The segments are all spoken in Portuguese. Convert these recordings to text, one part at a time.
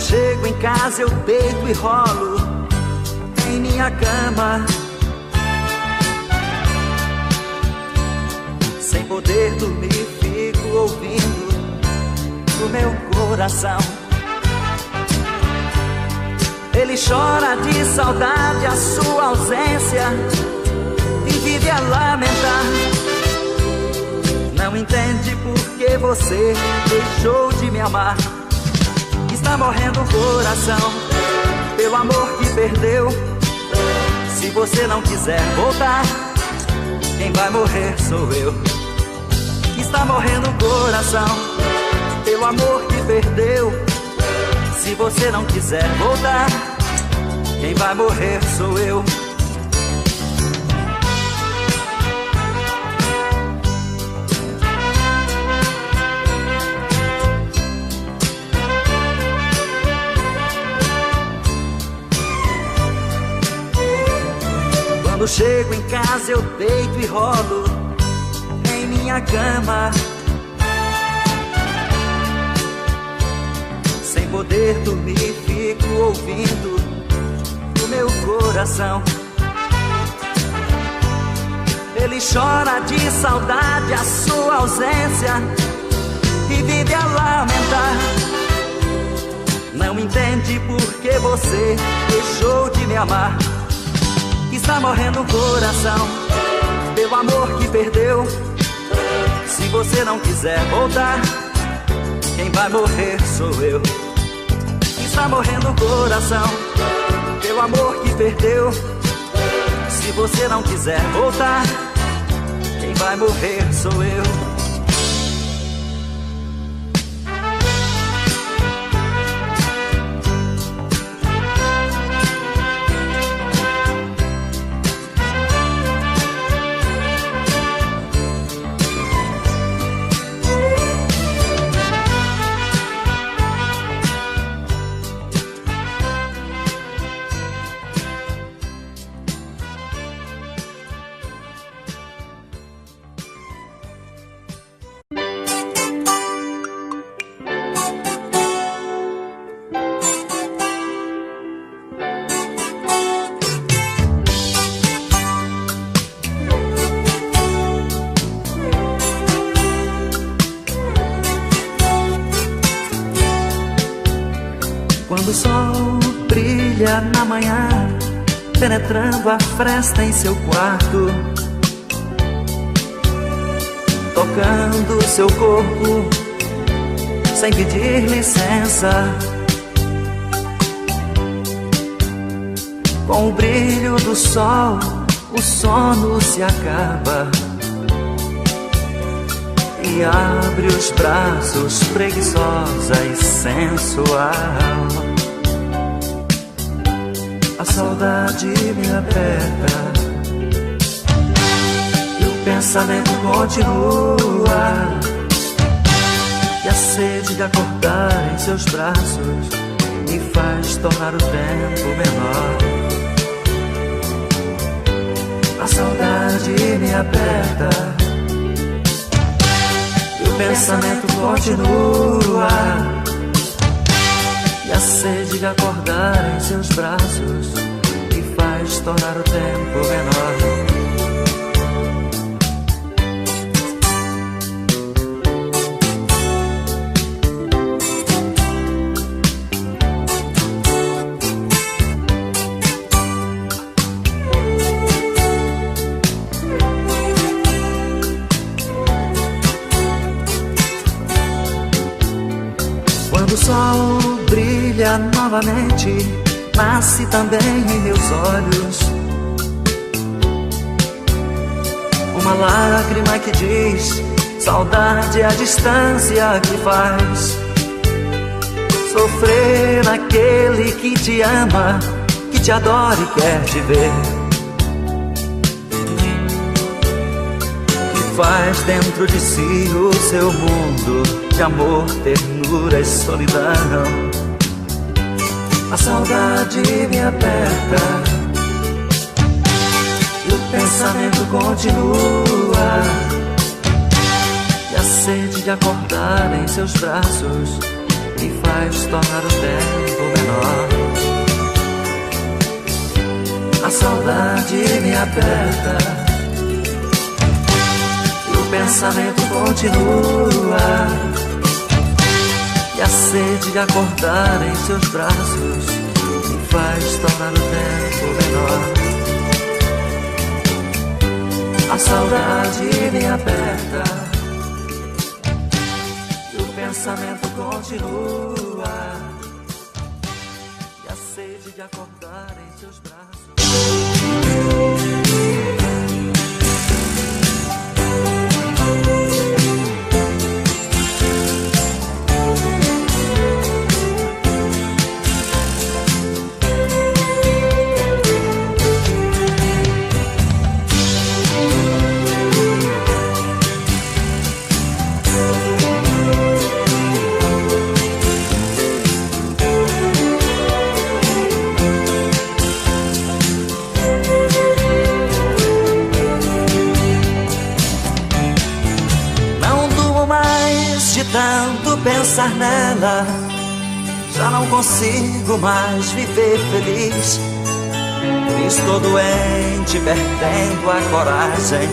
chego em casa eu deito e rolo em minha cama, sem poder dormir fico ouvindo o meu coração. Ele chora de saudade a sua ausência e vive a lamentar. Não entende por que você deixou de me amar. Está morrendo o coração pelo amor que perdeu. Se você não quiser voltar, quem vai morrer sou eu. Está morrendo o coração pelo amor que perdeu. Se você não quiser voltar, quem vai morrer sou eu. Quando chego em casa eu deito e rolo em minha cama, sem poder dormir fico ouvindo o meu coração. Ele chora de saudade a sua ausência e vive a lamentar. Não entende por que você deixou de me amar. Está morrendo o coração pelo amor que perdeu. Se você não quiser voltar, quem vai morrer sou eu. Está morrendo o coração pelo amor que perdeu. Se você não quiser voltar, quem vai morrer sou eu. Quando o sol brilha na manhã, penetrando a fresta em seu quarto, tocando seu corpo sem pedir licença, com o brilho do sol o sono se acaba e abre os braços preguiçosa e sensual. A saudade me aperta e o pensamento continua, e a sede de acordar em seus braços me faz tornar o tempo menor. A saudade me aperta, o pensamento continua, e a sede de acordar em seus braços me faz tornar o tempo menor. Quando o sol brilha novamente, nasce também em meus olhos uma lágrima que diz: saudade é a distância que faz sofrer aquele que te ama, que te adora e quer te ver, que faz dentro de si o seu mundo de amor, ternura e solidão. A saudade me aperta e o pensamento continua, e a sede de acordar em seus braços me faz tornar o tempo saudade me aperta e o pensamento continua, e a sede de acordar em seus braços me faz tornar o tempo menor. A saudade me aperta e o pensamento continua, e a sede de acordar em seus braços. Tanto pensar nela, já não consigo mais viver feliz. Estou doente, perdendo a coragem.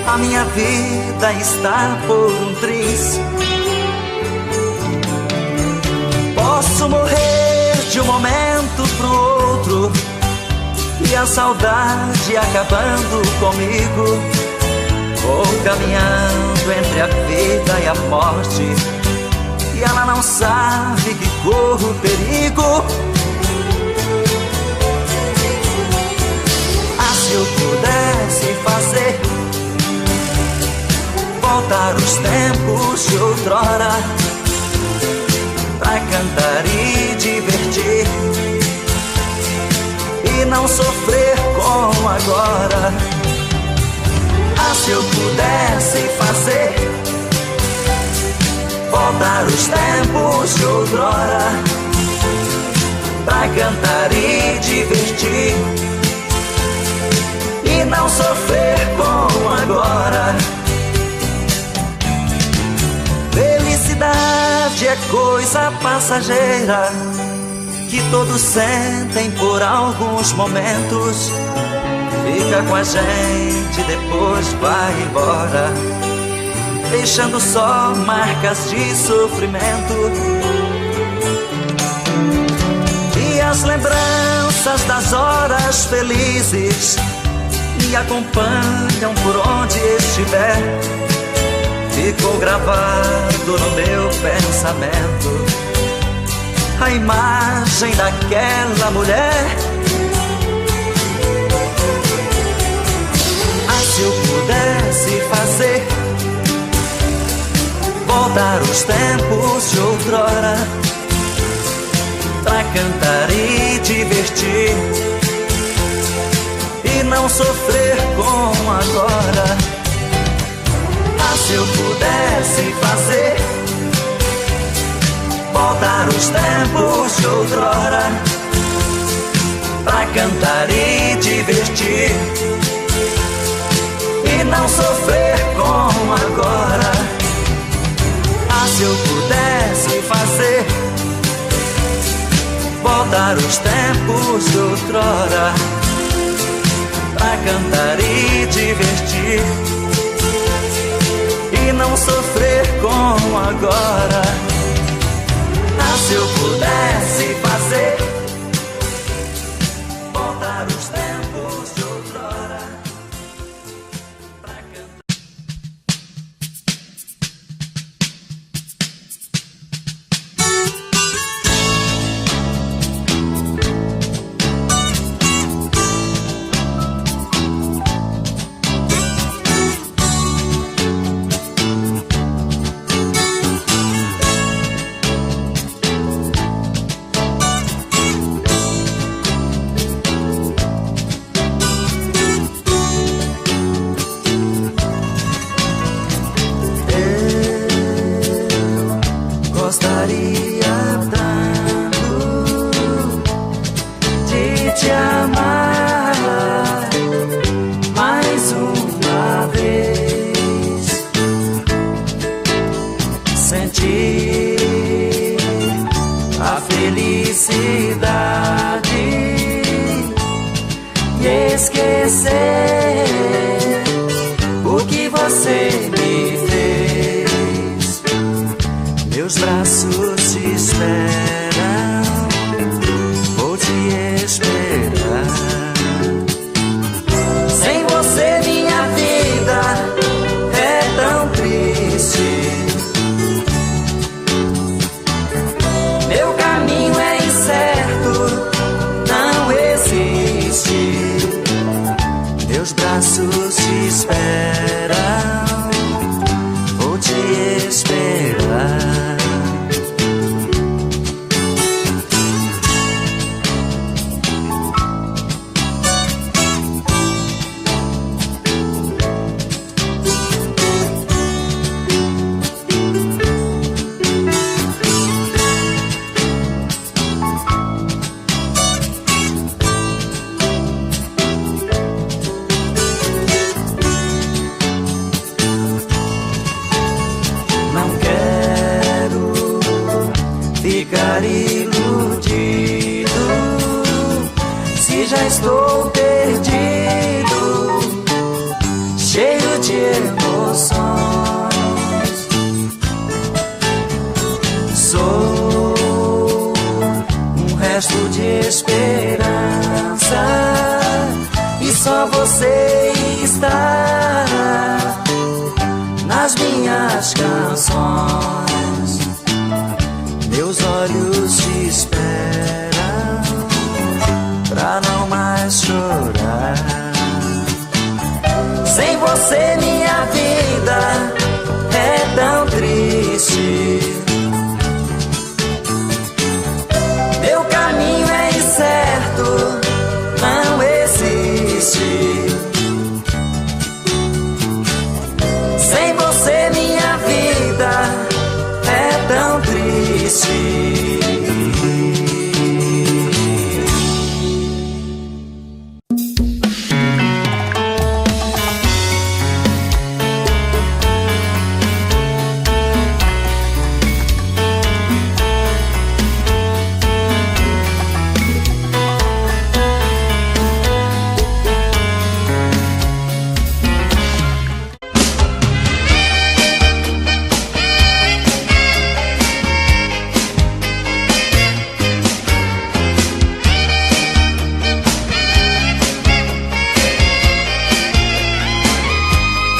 A minha vida está por um triz. Posso morrer de um momento pro outro, e a saudade acabando comigo. Vou caminhando entre a vida e a morte, e ela não sabe que corro perigo. Ah, se eu pudesse fazer voltar os tempos de outrora, pra cantar e divertir, e não sofrer como agora. Ah, se eu pudesse fazer voltar os tempos de outrora, pra cantar e divertir, e não sofrer como agora. Felicidade é coisa passageira, que todos sentem por alguns momentos. Fica com a gente, depois vai embora, deixando só marcas de sofrimento. E as lembranças das horas felizes me acompanham por onde estiver. Ficou gravado no meu pensamento a imagem daquela mulher. Se eu pudesse fazer voltar os tempos de outrora, pra cantar e divertir, e não sofrer como agora. Ah, se eu pudesse fazer voltar os tempos de outrora, pra cantar e divertir, e não sofrer como agora. Ah, se eu pudesse fazer voltar os tempos de outrora, pra cantar e divertir, e não sofrer como agora. Ah, se eu pudesse fazer voltar os tempos de outrora. esquecer o que você me fez. Meus braços te esperam, vou te esperar. Sem você minha vida é tão triste. Meu caminho é incerto, não existe. Meus braços te esperam, vou te esperar. Ficar iludido se já estou perdido, cheio de emoções. Sou um resto de esperança e só você está nas minhas canções. Meus olhos te esperam.